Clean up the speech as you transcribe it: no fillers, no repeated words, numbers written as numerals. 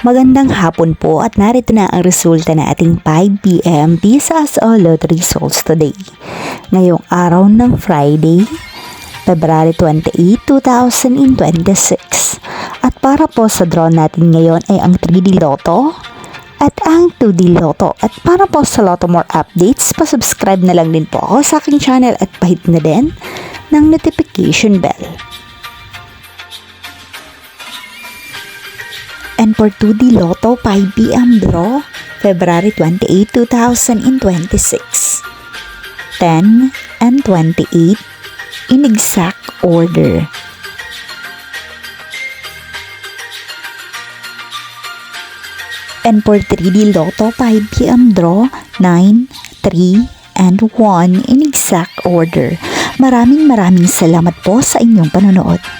Magandang hapon po at narito na ang resulta na ating 5 p.m. Visas o Lottery results today. Ngayong araw ng Friday, February 28, 2026. At para po sa draw natin ngayon ay ang 3D Lotto at ang 2D Lotto. At para po sa Lotto More updates, pasubscribe na lang din po ako sa aking channel at pahit na din ng notification bell. And for 2D Lotto 5 p.m. draw, February 28, 2026. 10 and 28 in exact order. And for 3D Lotto 5 p.m. draw, 9, 3, and 1 in exact order. Maraming salamat po sa inyong panonood.